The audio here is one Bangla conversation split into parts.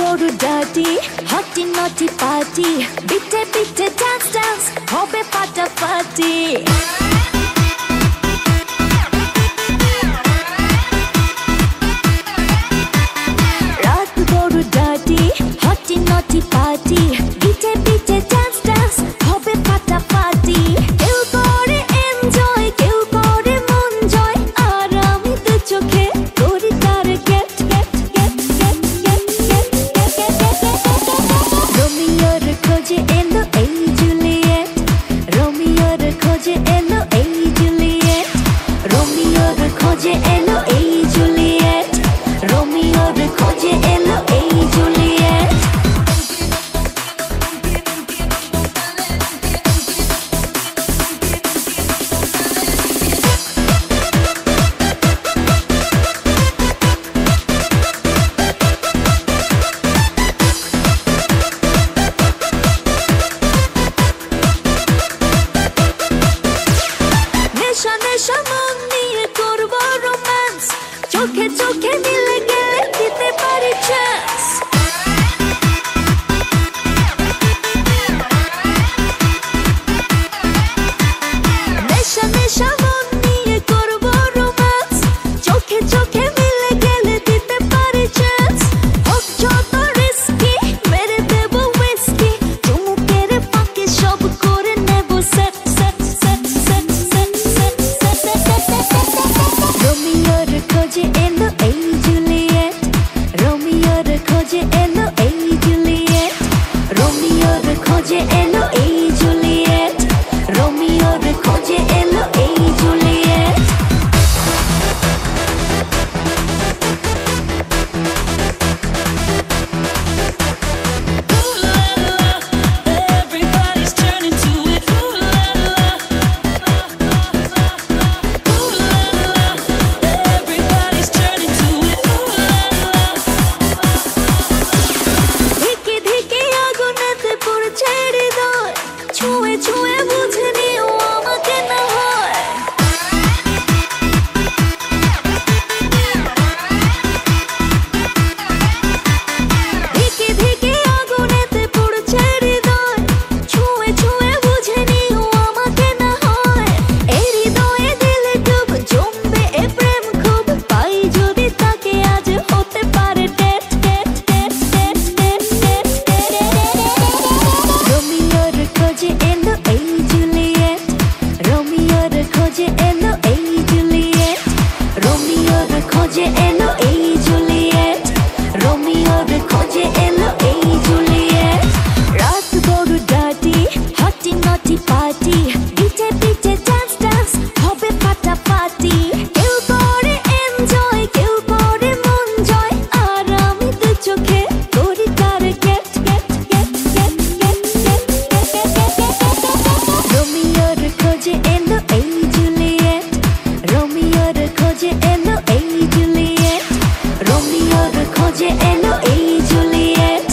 বড় ডাটি হটি নটি পার্টি বিটে বিটে ডান্স ডান্স হবে ফাটাফাটি রাত বড় ডাটি হটি নটি পার্টি বিটে বিটে ডান্স ডান্স হবে ফাটাফাটি কেউ করে এনজয় কেউ করে মন জয় আর আমি দু চোখে করি তার get get get get get get রোমিওর খোঁজে এলো এই জুলিয়েট রোমিওর খোঁজে এলো এই জুলিয়েট রোমিওর খোঁজে এলো এই জুলিয়েট রোমিওর খোঁজে এলো এই জুলিয়েট নেশা নেশা মন নিয়ে করবো রোম্যান্স চোখে চোখে মিলে গেলে দিতে পারি চান্স নেশা নেশা মন নিয়ে করবো রোম্যান্স চোখে চোখে মিলে গেলে দিতে পারি চান্স হোক যত রিস্কি মেরে দেবো হুইস্কি চুমুকের ফাঁকে সব করে নেবো set set set set set set রোমিওর খোঁজে এলো এই জুলিয়েট রোমিওর খোঁজে এলো এই জুলিয়েট রোমিওর খোঁজে এলো এই জুলিয়েট রোমিওর খোঁজে এলো এই Juliet Everybody's turning to it. Ooh la la. Ooh la la. Everybody's turning to it. Ooh la la. ধিকে ধিকে আগুনেতে পড়ছে হৃদয় ছুঁয়ে ছুঁয়ে বুঝে নিও আমাকে না হয় ধিকে ধিকে আগুনেতে পড়ছে হৃদয় ছুঁয়ে ছুঁয়ে বুঝে নিও আমাকে না হয় এই হৃদয়ে দিলে ডুব জমবে এ প্রেম খুব পাই যদি তাকে আজ হতে পারে date date date date date date রোমিওর খোঁজে এলো এই জুলিয়েট রোমিওর খোঁজে এলো এই জুলিয়েট রোমিওর খোঁজে এলো এই জুলিয়েট রোমিওর খোঁজে এলো এই জুলিয়েট রাত বড় ডাটি হটি নটি পার্টি বিটে বিটে ডান্স ডান্স হবে ফাটাফাটি কেউ করে এনজয় কেউ করে মন জয় আর আমি দু চোখে করি তার get get get get get get রোমিওর খোঁজে এলো এই জুলিয়েট রোমিওর খোঁজে এলো এই জুলিয়েট রোমিওর খোঁজে এলো এই জুলিয়েট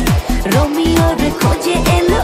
রোমিওর খোঁজে এলো